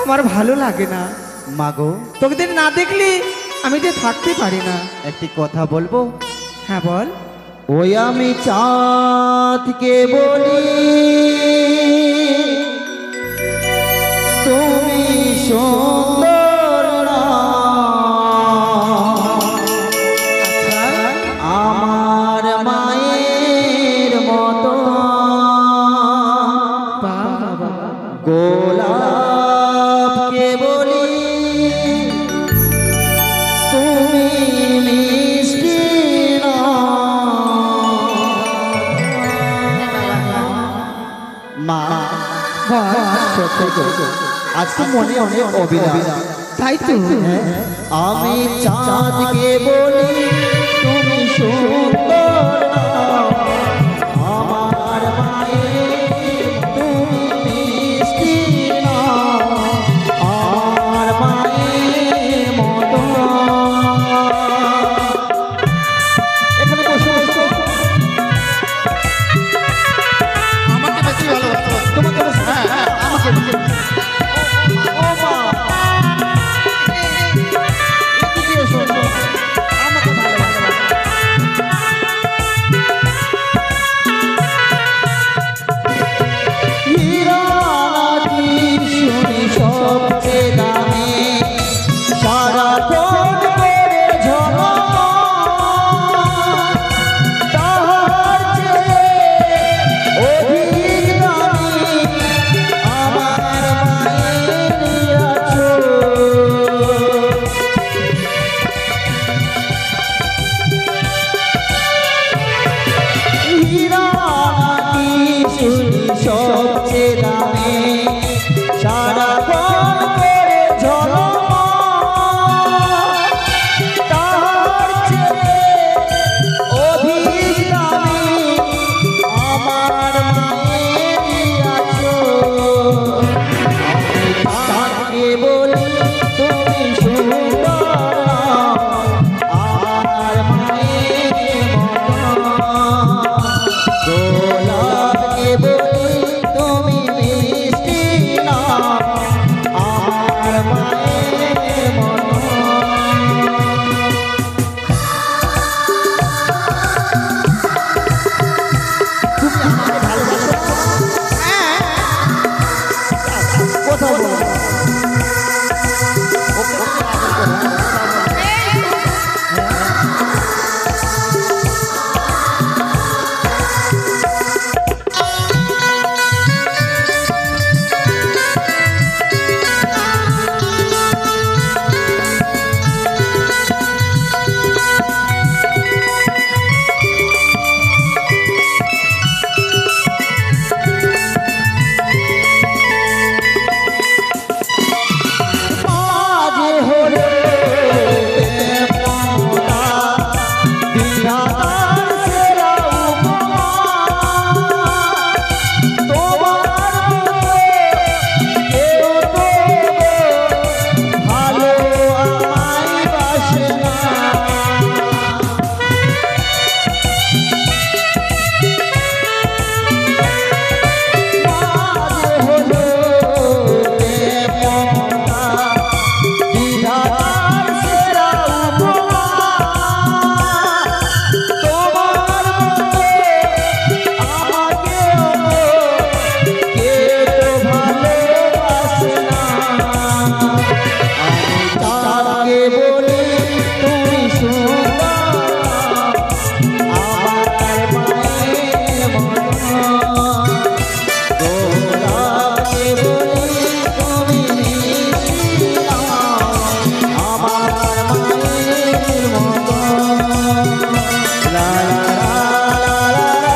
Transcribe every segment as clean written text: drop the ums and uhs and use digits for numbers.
আমার ভালো লাগে না মাগো। তোকে না দেখলে আমি যে থাকতে পারি না। একটি কথা বলবো? হ্যাঁ বল। ওই আমি চাঁদকে বলি তুমি সুন্দর না, আমার মায়ের মতো গোলাপকে বলি তুমি মিষ্টি না। মা আজ তো মনে অনেক অভিলাষ, তাই তো আমি চাঁদকে বলি তুমি সুন্দর না, আমার মায়ের তুমি মিষ্টি না, আমার মায়ের মতো। এখানে বসে বসে আমাকে বেশি ভালোবাসতে হবে। তোমাকে বসে আমাকে বসে ও মা এদিকে এসো, আমাকে ভালোবাসো। হীরা নাকি শুনি সবচেয়ে দামি, সারাক্ষণ করে ঝলমল, তাহার চেয়ে অধিক দামি আমার মায়ের আঁচল। হীরা নাকি শুনি সবচেয়ে দামি, সারাক্ষণ করে ঝলমল, তাহার চেয়ে অধিক দামি আমার মায়ের আঁচল। আমি চাঁদকে বলি তুমি সুন্দর না, আমার মায়ের মতো। গোলাপকে বলি তুমি মিষ্টি না, আমার মায়ের মতো। তুমি আমাকে ভালোবাসো? কথা বলো। মাঝে হলো মমতা, বিধাতার সেরা উপমা, তোমার মতো কেউ তো ভালো আমায় বাসে না। মাঝে হলো মমতা, বিধাতার সেরা উপমা, তোমার মতো আমাকেও কেউ তো ভালোবাসে না। আমি চাঁদকে বলি তুমি সুন্দর না, আমার মায়ের মতো। গোলাপকে বলি তুমি মিষ্টি না, আমার মায়ের মতো। লা লা লা লা লা লা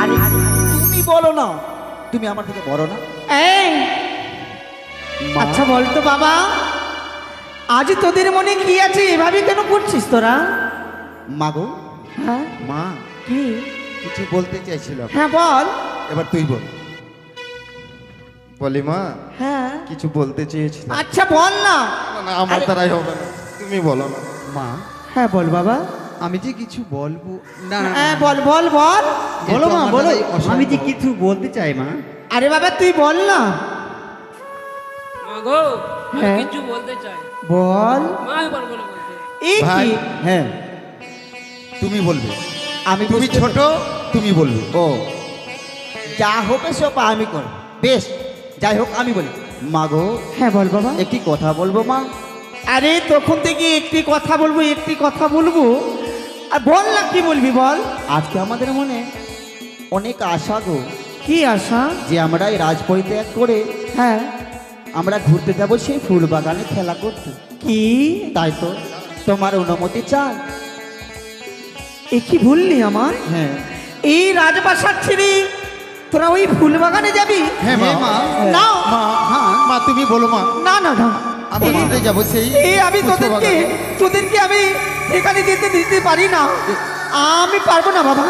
আরে তুমি বলো না, তুমি আমার থেকে বড় না? এই মা। আচ্ছা বলতো বাবা, আজ তোদের মনে কি আছে এভাবে কেন করছিস তোরা? মাগো, হ্যাঁ মা কি কিছু বলতে চাইছিলাম, হ্যাঁ বল। এবার তুই বল। বলি মা, হ্যাঁ কিছু বলতে চেয়েছিলাম। আচ্ছা বল না। না, আমার দ্বারাই হবে না, তুমি বলো না। মা, হ্যাঁ বল বাবা। আমি যে কিছু বলবো না না, হ্যাঁ বল বল বল। বলো মা, বলো। আমি যে কিছু বলতে চাই মা। আরে বাবা তুই বল না। মা গো, আমি হ্যাঁ। কিছু বলতে চাই। বল। মা আমি পারবো না বলতে। এই ভাই, কি? হ্যাঁ, তুমি বলবে। আমি তুমি বুঝতে- ছোট, তুমি বলবে। ও যা হবে সব আমি করব। বেশ, যাই হোক আমি বলি। মা গো, হ্যাঁ বল বাবা। একটি কথা বলবো মা। আরে তখন থেকে একটি কথা বলবো একটি কথা বলবো, আর বল না কি বলবি বল। আজকে আমাদের মনে অনেক আশা গো, কি আশা? যে আমরা এই রাজ পরিত্যাগ করে হ্যাঁ। আমরা ঘুরতে যাব সেই ফুল বাগানে খেলা করতে। কি? তাই তো তোমার অনুমতি চাই। এ কি বললি আমার? হ্যাঁ এই রাজবাসার ছেড়ে তোরা ওই ফুল বাগানে যাবি? হ্যাঁ মা, না মা, হ্যাঁ মা, তুমি বলো মা। না না না। আমরা এই- ঘুরতে যাবো সেই এই আমি তোদেরকে তোদেরকে আমি এখানে যেতে দিতে পারি না। আমি পারবো না বাবা,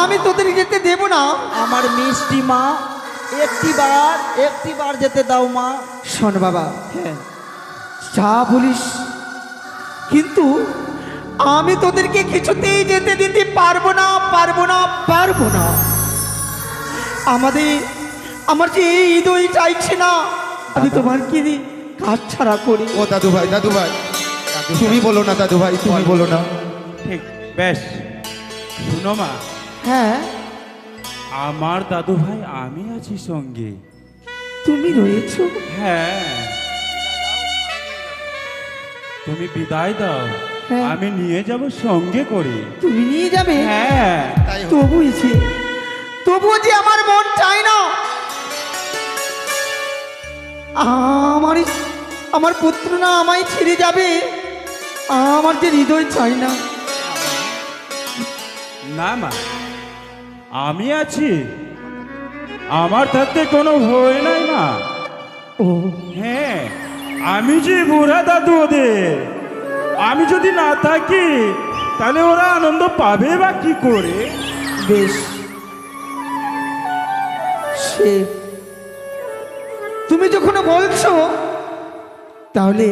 আমি তোদের যেতে দেব না। আমার মিষ্টি মা, একটিবার যেতে দাও মা। শোন বাবা, হ্যাঁ যা বলিস, কিন্তু আমি তোদেরকে কিছুতেই যেতে দিতে পারবো না, পারবো না, পারবো না। আমার যে এই হৃদয় চাইছে না আমি তোমার কি কাজ ছাড়া করি। ও দাদু ভাই, দাদু ভাই, তুমি বলো না দাদু ভাই, তুমি বলো না। ঠিক, বেশ। শুনো মা, হ্যাঁ আমার দাদু ভাই আমি আছি সঙ্গে। তুমি রয়েছো? হ্যাঁ, তুমি বিদায় দাও, হ্যাঁ। আমি নিয়ে যাব সঙ্গে করে। তুমি নিয়ে যাবে? হ্যাঁ, তাই হোক। তবুও যে আমার মন চায় না। আমার পুত্র না আমায় ছেড়ে যাবে, আমার যে হৃদয় চায় না। না মা, আমি আছি, আমার থাকতে কোনো ভয় নাই মা। ও হ্যাঁ, আমি যে বুড়া দাদু ওদের, আমি যদি না থাকি তাহলে ওরা আনন্দ পাবে বা কি করে? বেশ, সে তুমি যখন বলছো তাহলে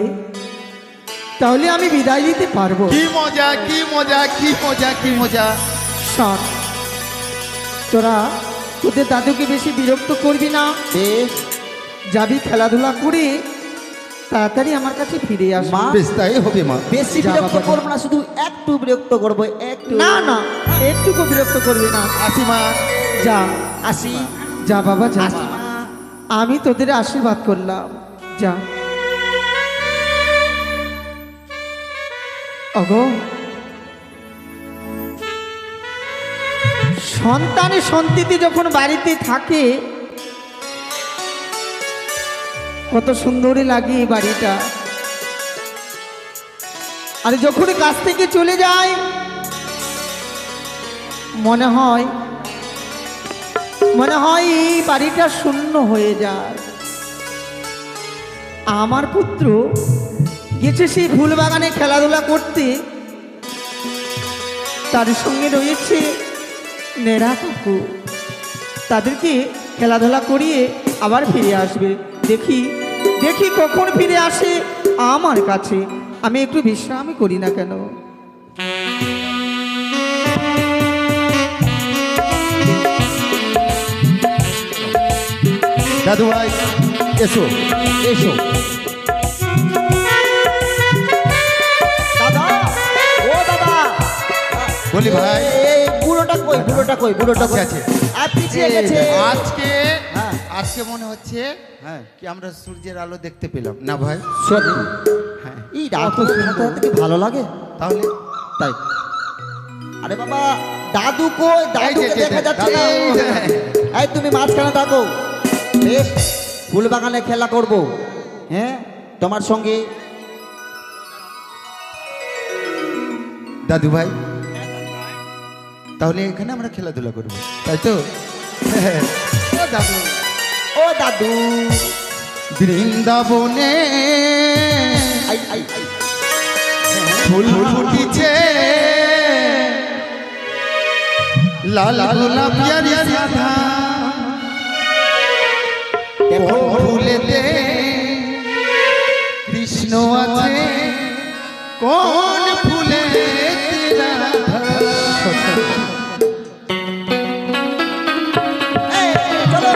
তাহলে আমি বিদায় দিতে পারবো। কি মজা, কি মজা, কি মজা, কি মজা। শোন, তোরা তোদের দাদুকে বেশি বিরক্ত করবি না। বেশ যাবি খেলাধুলা করে তাড়াতাড়ি আমার কাছে ফিরে আসবি। মা, বেশ তাই হবে মা। বেশি যা বিরক্ত বাবা। করবো না, শুধু একটু বিরক্ত করবো, একটু। না না, একটুকু বিরক্ত করবি না। আসি মা। যা, আসি। যা বাবা যা। আসি মা। আমি তোদের আশীর্বাদ করলাম, যা। অগো, সন্তানের সন্ততি যখন বাড়িতে থাকে কত সুন্দরই লাগে এই বাড়িটা, আর যখন কাছ থেকে চলে যায় মনে হয় এই বাড়িটা শূন্য হয়ে যায়। আমার পুত্র গেছে সেই ফুল বাগানে খেলাধুলা করতে, তার সঙ্গে রয়েছে নেড়া কাকু, তাদেরকে খেলাধুলা করিয়ে আবার ফিরে আসবে। দেখি দেখি কখন ফিরে আসে আমার কাছে, আমি একটু বিশ্রামই করি না কেন। দাদু ভাই, এসো এসো। দাদা, ও দাদা, বলি ভাই, এই বুড়োটা কই, বুড়োটা কই, বুড়োটা কই? আছে। আর পিছিয়ে গেছে। আজকে হ্যাঁ। আজকে মনে হচ্ছে হ্যাঁ। কি আমরা সূর্যের আলো দেখতে পেলাম না ভাই? সত্যি, হ্যাঁ, এই রাত থাকতে কি ভালো লাগে? তাহলে তাই। আরে বাবা, দাদু কই? দাদুকে এই যে, দেখা যাচ্ছে না। এই যে। এই তুমি মাঝখানে থাকো। বেশ, ফুল বাগানে খেলা করব। হ্যাঁ, তোমার সঙ্গে। দাদু ভাই, তাহলে এখানে আমরা খেলাধুলা করবো, তাই তো? ও দাদু, ও দাদু, বৃন্দাবনে আই আই আই। ফুল ফুটিছে, লাল গোলাপ প্যারি সাধা দেখো ফুলেতে কৃষ্ণ আছে কোন ফুলে রাধা এই, চলো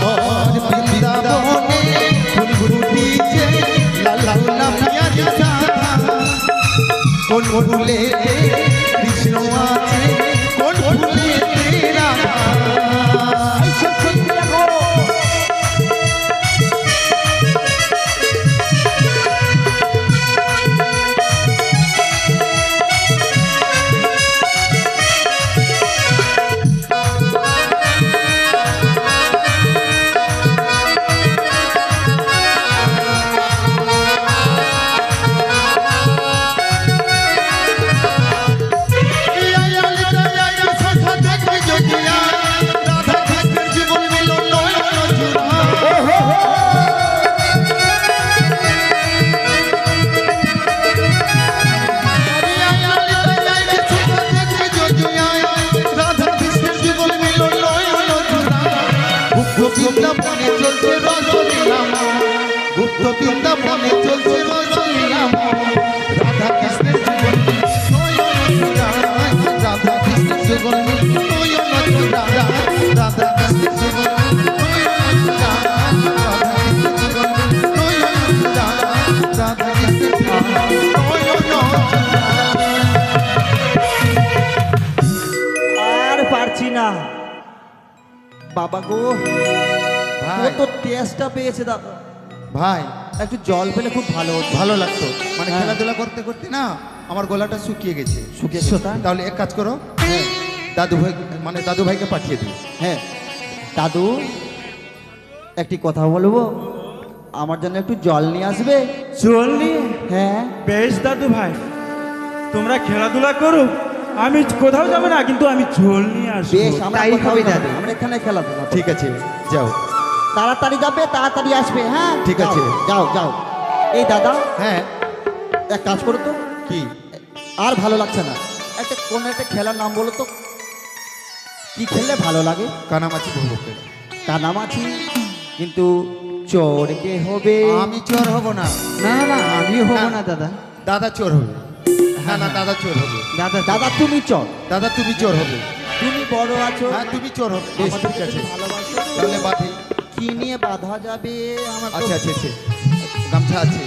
और বৃন্দাবনে ফুল ফুটিছে লাল গোলাপ প্যারি সাধা কোন ফুলে কৃষ্ণ আছে কোন ফুলে রাধা বৃন্দাবনে চলছে রসলীলাম গুপ্ত বৃন্দাবনে চলছে রসলীলাম রাধা কৃষ্ণের জীবন নয়ন জুড়ায় রাধা কৃষ্ণের জীবন নয়ন জুড়ায় রাধা কৃষ্ণের জীবন নয়ন জুড়ায় রাধা কৃষ্ণের জীবন নয়ন জুড়ায় রাধা কৃষ্ণের জীবন নয়ন আর পারছি না বাবা গো, ও ভাই তো টেস্টটা পেয়েছে দাদা, ভাই একটু জল পেলে খুব ভালো হতো। ভালো লাগতো মানে হ্যাঁ। খেলাধুলা করতে করতে না আমার গলাটা শুকিয়ে গেছে শুকিয়েছে তা? তাহলে এক কাজ করো দাদু ভাই মানে দাদু ভাইকে পাঠিয়ে দিই হ্যাঁ দাদু, একটি কথা বলবো, আমার জন্য একটু জল নিয়ে আসবে? চল নিয়ে হ্যাঁ বেশ দাদু ভাই, তোমরা খেলাধুলা করো, আমি কোথাও যাবো না, কিন্তু আমি ঝোল নিয়ে আসবো। বেশ, আমরা তাই কোথাও হবে যাবো না, দাদু। আমরা এখানে খেলাধুলা ঠিক আছে যাও তাড়াতাড়ি যাবে, তাড়াতাড়ি আসবে। হ্যাঁ ঠিক আছে। যাও যাও। এই দাদা, হ্যাঁ এক কাজ করো তো, কি আর ভালো লাগছে না, একটা কোন একটা খেলার নাম বলো তো, কি খেললে ভালো লাগে? কানামাছি ভোগকে কানামাছি, কিন্তু চোর কে হবে? আমি চোর হব না না না না, আমিও হবো না দাদা। দাদা চোর হবে না না দাদা চোর হবে দাদা দাদা তুমি চোর, দাদা তুমি চোর হবে তুমি বড় আছো, হ্যাঁ তুমি চোর হবে বেশ আমাদের ঠিক আছে যদি ভালোবাসো, তাহলে বাধি কি নিয়ে বাধা যাবে? আমার তো- আচ্ছা আচ্ছা আচ্ছা গামছা আছে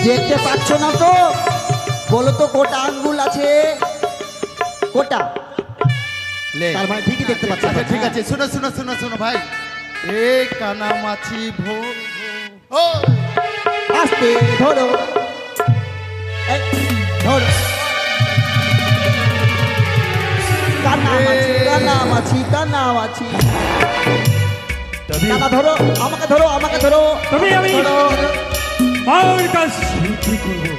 দেখতে পাচ্ছ না তো? বলো তো কোটা আঙ্গুল আছে? কোটা? লে তার মানে ঠিকই দেখতে পাচ্ছ। আচ্ছা ঠিক আছে শোনো শোনো শোনো শোনো ভাই এ কানামাছি ভোগ ও আস্তে ধরো, এই, ধরো। কানামাছি, কানামাছি, কানামাছি। তবে দাদা ধরো, আমাকে ধরো, আমাকে ধরো, তবে আমি ধরো। আমার কাছে কি করবো?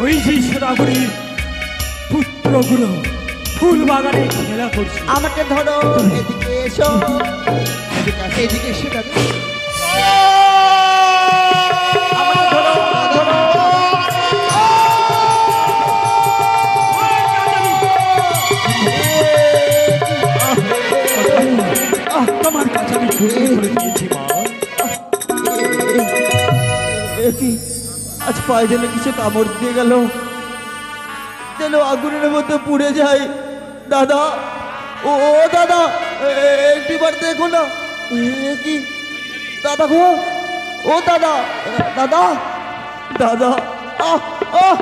ওই যে সদাগরীর পুত্রগুলো ফুল বাগানে খেলা করছে। আমাকে ধরো, এদিকে এসো, এদিকে আসো, এদিকে এসো দাদু। আমাকে ধরো, ধরো। তোমার কাছে আমি ঘুরে করে দিয়েছি মা। কি আজ পায়ে যেন কিছু কামড় দিয়ে গেল, যেন আগুনের মধ্যে পুড়ে যায়। দাদা, ও দাদা, একটিবার দেখো না। কি দাদা গো, ও দাদা, দাদা, দাদা, আহ আহ,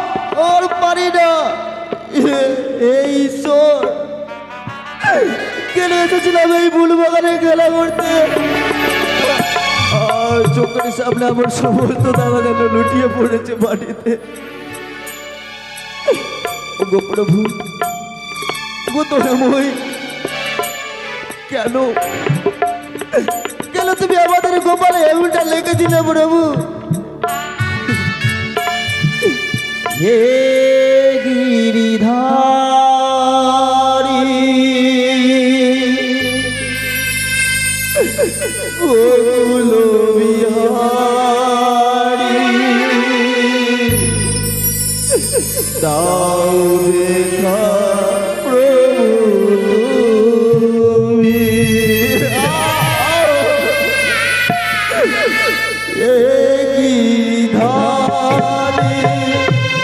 ওর পারি না। এই ঈশ্বর, কেন এসেছিলাম এই ফুল বাগানে খেলা করতে? আর চোখের সামনে আমার সমস্ত দাদা যেন লুটিয়ে পড়েছে মাটিতে। ওগো প্রভু, গোতনময়, কেন কেন তুমি আমাদের গোপালে এমনটা লেগে দিলে প্রভু? হে গিরিধারী গোকুল বিহারী, দাও দেখা প্রভু তুমি। এ গিরিধারী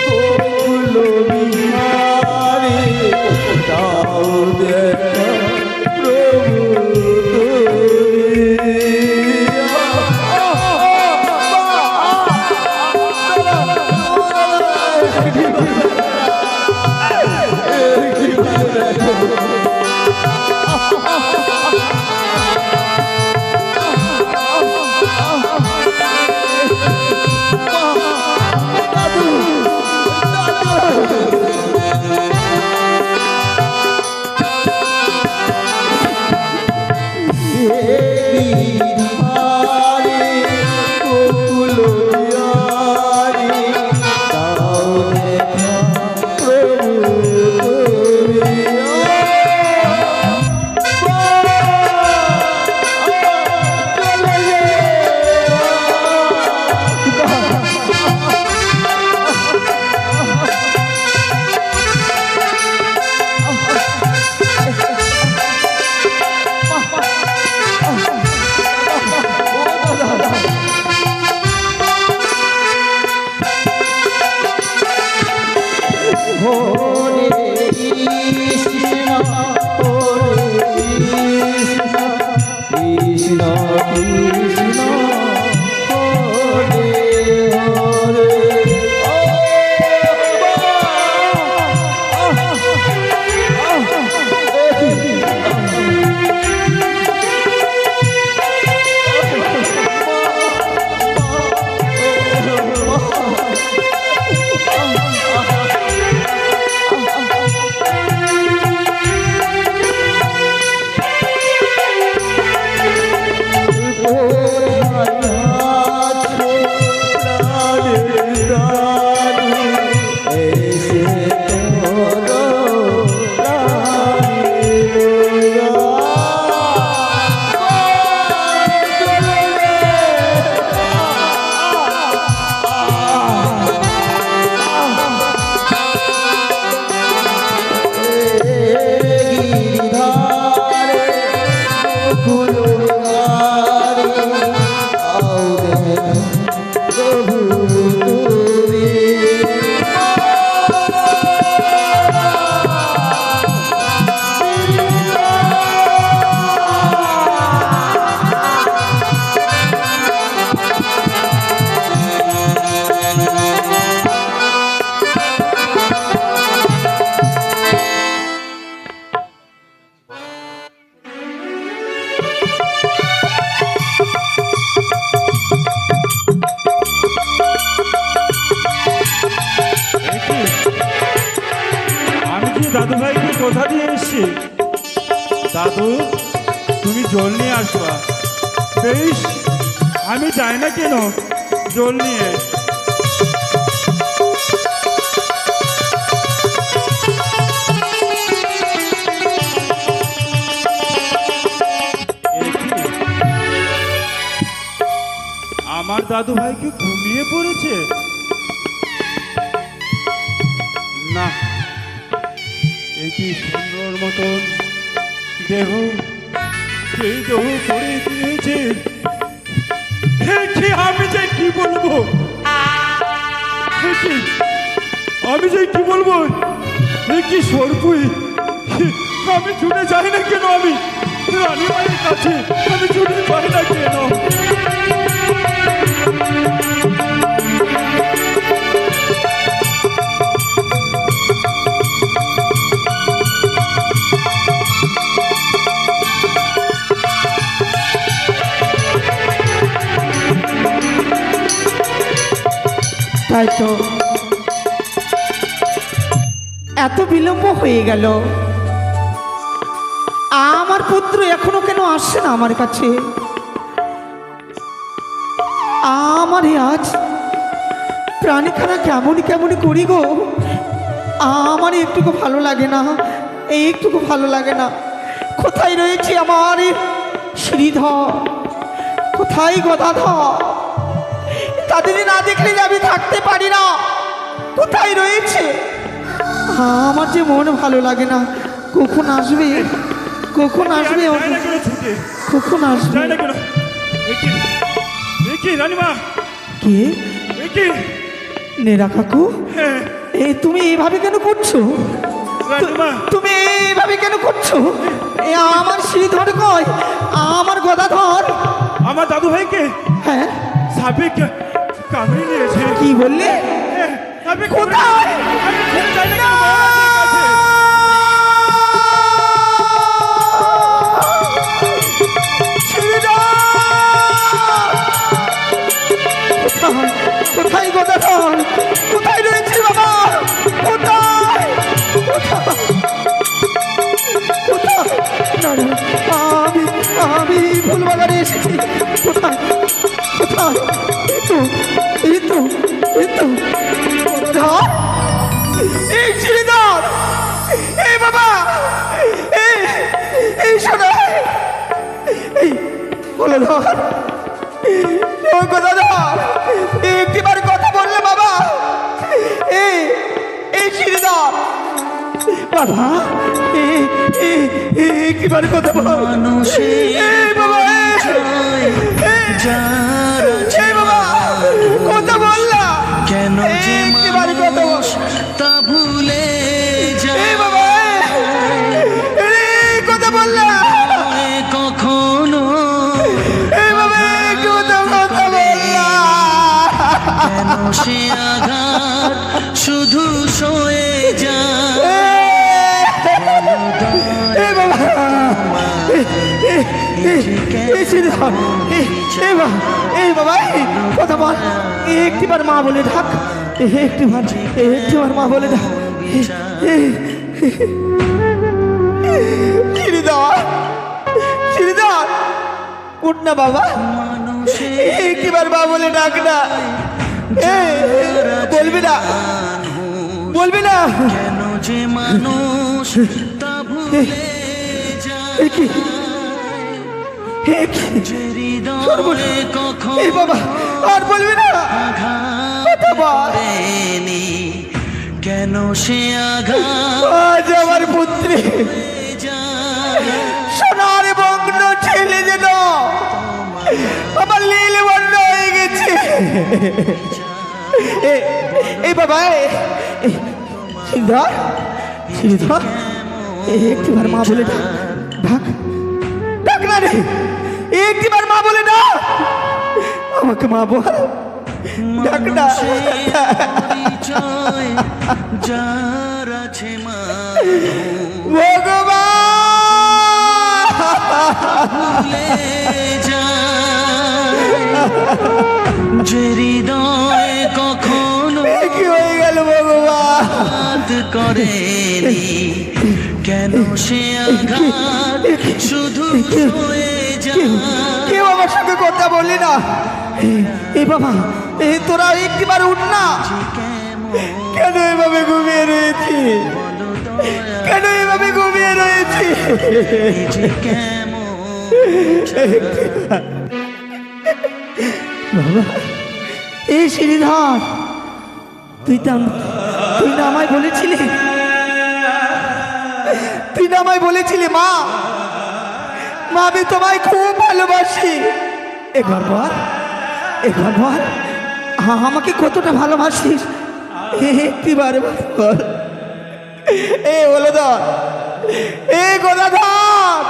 গোকুল বিহারী, দাও দেখা প্রভু দাদু ভাইকে কোথা দিয়ে এসছি? দাদু, তুমি জল নিয়ে আসবা। বেশ, আমি যাই না কেন জল নিয়ে। আমার দাদু ভাই কি ঘুমিয়ে পড়েছে? না, একই সুন্দর মতন দেহ, সেই দেহ করে দিয়েছে। আমি যে কি বলবো, আমি যে কি বলবো, কি সরপুই। আমি ছুটে যাই না কেন? আমি রানী মায়ের কাছে আমি ছুটে যাই না কেন? তাই তো এত বিলম্ব হয়ে গেল, আমার পুত্র এখনো কেন আসছে না আমার কাছে? আমার আজ প্রাণীখানা কেমন কেমন করি গো। আমার একটুকু ভালো লাগে না, একটুকু ভালো লাগে না। কোথায় রয়েছে আমার শ্রীধর, কোথায় গদাধর? তাদের না দেখলে যে আমি থাকতে পারি না। কোথায় রয়েছে? আমার যে মন ভালো লাগে না। কখন আসবে, কখন আসবে, যায় না কেন ছুটে? কখন আসবে? যায় না কেন? এ কি রানীমা? কে? এ কি? নেরা কাকু, হ্যাঁ, এই তুমি এইভাবে কেন করছো? রানীমা। তুমি এইভাবে কেন করছো? এ আমার শ্রীধর কই? আমার গদাধর? আমার দাদু ভাইকে হ্যাঁ, সাপে কামড়ে নিয়েছে। কি বললে? হ্যাঁ, সাপে কোথায়? আমি ছুটে যাই না কেন মহারাজের কাছে? কোথায়? কোথায় গদাধর? কোথায় রয়েছে বাবা? কোথায়? কোথায়? কোথায়? না, না, আমি ফুলবাগানে এসেছি। কোথায়? কোথায়? এই তো, এই তো, এই তো গদাধর, এই শ্রীধর, এই বাবা, এই শোনা, এই গদাধর, ও গদাধর, একটিবার কথা বললে বাবা। এই শ্রীধর বাবা, একটিবার কথা বল। এই বাবা, এই বাবা, কথা বললা কেন যে একটিবার কথা বল। তা ভুলে এই বাবা, এই কথা বললা। যায় কখনো এই বাবা, একটু কথা বললা। কেন সে আঘাত শুধু সয়ে যায় এই বাবা, এই শ্রীধর, এই বাবা, কথা বল। একটিবার মা বলে ডাক, একটিবার মা বলে ডাক। শ্রীধর, শ্রীধর, উঠ না বাবা, একটিবার মা বলে ডাক না। বলবি না, বলবি না? কেন যে মানুষ তা ভুলে এ কি? এ কি? হৃদয়ে কখন এই বাবা, আর বলবি না? কথা বল। করেনি কেন সে আঘাত আজ আমার পুত্রী যায় সোনার বগ্ন ছেলে যেন আমার লীল বন্ধ হয়ে গেছে। এই বাবা, শ্রীধর, শ্রীধর, একটিবার মা বলে ডাক, ডাক, ডাক না রে, একটিবার মা বলে ডাক, আমাকে মা বল, ডাক না। পরিচয় যার আছে মা ভগবান, ভুলে যায় যে হৃদয়ে কখনো এ কি হয়ে গেল ভগবান? আঘাত করেনি কেন সে আঘাত শুধু হয়ে যায় কেউ আমার সঙ্গে কথা বললি না। এই বাবা, এই তোরা একটিবার উঠ না। কেন এভাবে ঘুমিয়ে রয়েছি? কেন এভাবে ঘুমিয়ে রয়েছি? যে কেমন বাবা, এই শ্রীধর, তুই না আমায় বলেছিলি, তুই না আমায় বলেছিলি মা, মা আমি তোমায় খুব ভালোবাসি। একবার বল, একবার বল, আমাকে কতটা ভালোবাসিস? একটিবার বল। এ হলধর, এ গদাধর,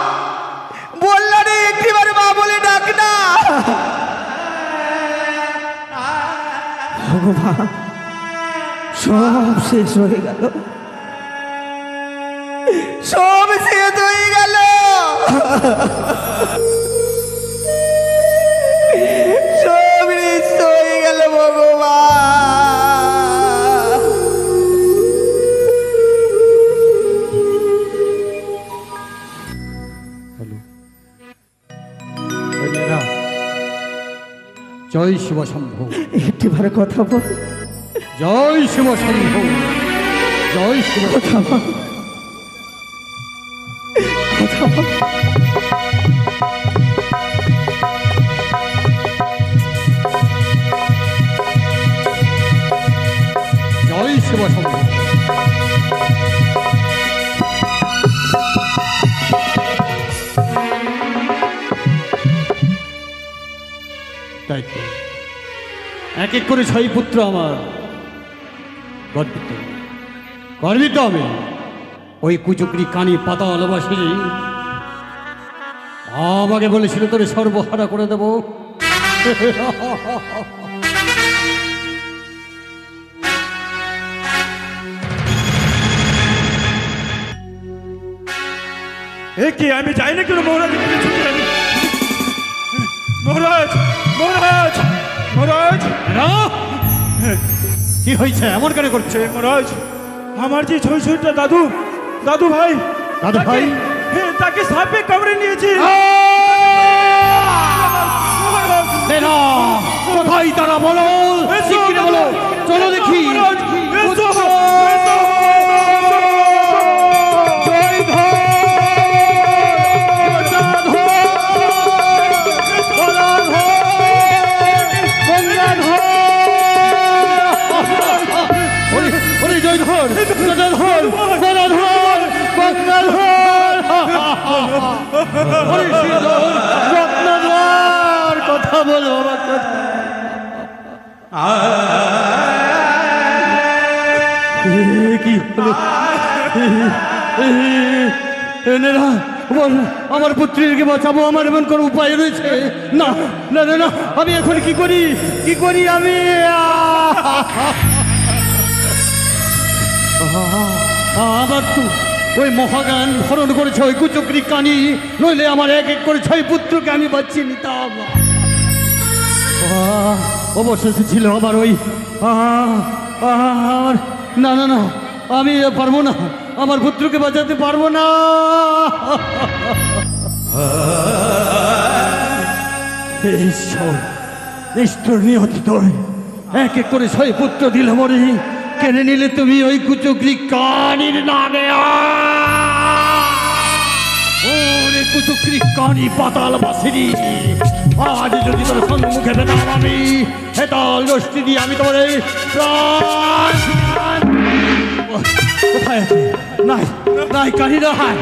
বললা রে একটিবার মা বলে ডাক না। ভগবান, সব শেষ হয়ে গেল, সব শেষ হয়ে গেল, সব শেষ হয়ে গেল ভগবান। জয় শিব শম্ভু, একটিবার কথা বল, জয় শিব শম্ভু, জয় শিব কথা বল, কথা বল। জয় শিব শম্ভু। তাই তো এক এক করে 6 পুত্র আমার। গর্বিত গর্বিত আমি ওই কুচুকরি কানি পাতালবাসী আমাকে বলেছিল তোরে সর্বহারা করে দেব। এ কি আমি যাই না কেন মহারাজ? মহারাজ মহারাজ মহারাজ কি হয়েছে এমন কেন করছে? মহারাজ আমার যে ছয়শটা দাদু দাদু ভাই দাদু ভাই তাকে সাপে কামড়ে নিয়েছে। কোথায় তারা বলো, শিগগিরি বলো, চলো দেখি। কথা বলো আমার কথা। কি হলো? এনেরা বল, আমার পুত্রীকে বাঁচাবো, আমার এমন কোনো উপায় রয়েছে? না না না না, আমি এখন কি করি, কি করি আমি? আমার তো ওই মহাজ্ঞান হরণ করেছে ওই কুচক্রি কানি, নইলে আমার এক এক করে 6 পুত্রকে আমি বাঁচিয়ে নিতাম। অবশেষে ছিল আমার ওই আমার, না না না, আমি পারবো না, আমার পুত্রকে বাঁচাতে পারবো না। নিষ্ঠুর নিহত তোর এক এক করে 6 পুত্র দিল মরে, কেড়ে নিলে তুমি ওই কুচক্রি কানির নামে। ওরে কুচক্রি কানি পাতাল বাসিনি, আজ যদি তোর সম্মুখে পেতাম আমি, হেতাল দোষটি দিয়ে আমি তোমার এই প্রাণ। কোথায় আছে? নাই নাই, কানি নাই,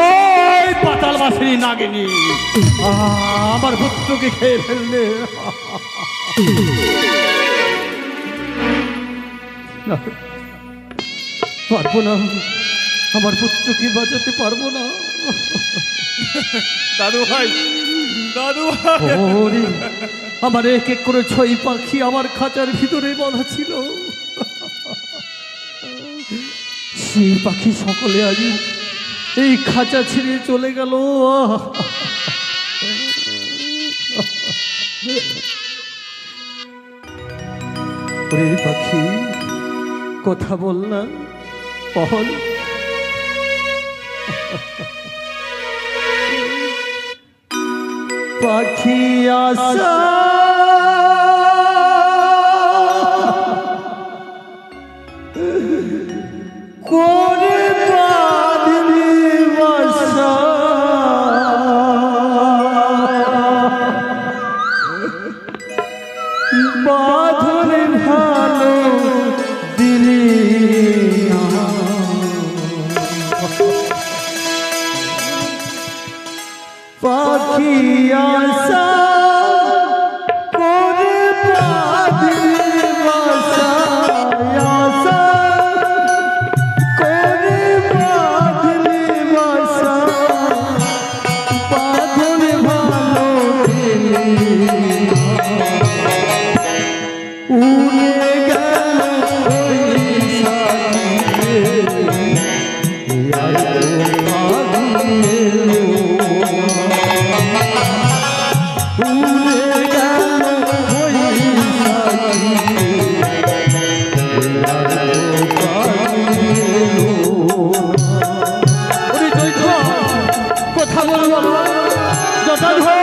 ওই পাতাল বাসিনি নাগিনী আমার পুত্রকে খেয়ে ফেললে। পারবো না, আমার পুত্রকে বাঁচাতে পারবো না। দাদু ভাই দাদু ভাই, ওরে আমার এক এক করে 6 পাখি আমার খাঁচার ভিতরে বাঁধা ছিল। সেই পাখি সকলে আজ এই খাঁচা ছেড়ে চলে গেল। ওরে পাখি কথা বল না, বল। পাখি আসা করে বাঁধলি বাসা, বাঁধলে ভালো দিলি পাখি আসা করে বাঁধলি বাসা, আসা করে বাঁধলি বাসা, বাঁধলে ভালো দিলি উড়ে গেল ওই সাথে, আর পাগলে উড়ে গেল ওই সাথে, কথা বলবো, যথাধর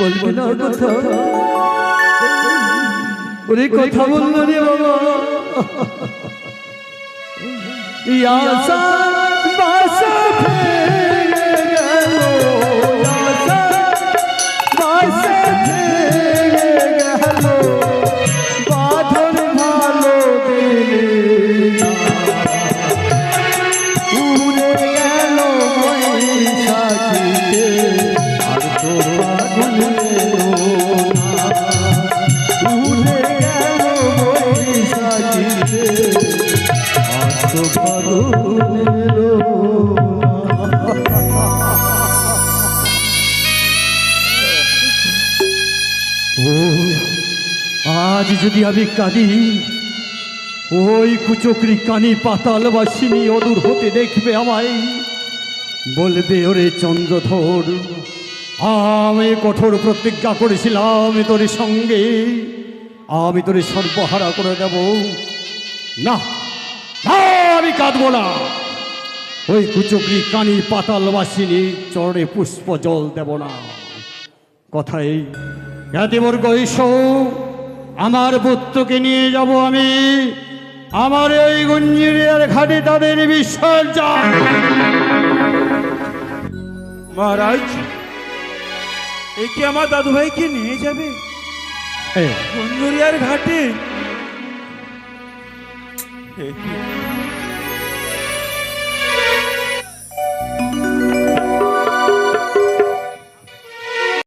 বলবি না কথা? ওরে কথা বললো রে বাবা। এই আশা বাসা ভেঙে গেল, আশা বাসা ভেঙে গেল, বাঁধন ভালো দিলে না। উড়ে গেল বৈশাখীতে, আর তো ফাগুন এলো না। উড়ে গেল বৈশাখীতে, আর তো ফাগুন এলো না। ও আজ যদি আমি কাঁদি, ওই কুচক্রি কানি পাতালবাসিনী অদূর হতে দেখবে আমায়, বলবে ওরে চন্দ্রধর, আমি কঠোর প্রতিজ্ঞা করেছিলাম তোর সঙ্গে আমি তোরে সর্বহারা করে দেব। না না, আমি কাঁদবো না। ওই কুচক্রি কানি পাতালবাসিনী চরণে পুষ্প জল দেব না। কথাই জ্ঞাতিবর্গ এসো, আমার পুত্রকে নিয়ে যাব আমি আমার এই গুঞ্জিরিয়ার ঘাটে তাদের বিসর্জন। মহারাজ, এ কি আমার দাদু ভাইকে নিয়ে যাবে হ্যাঁ, গঞ্জরিয়ার ঘাটে?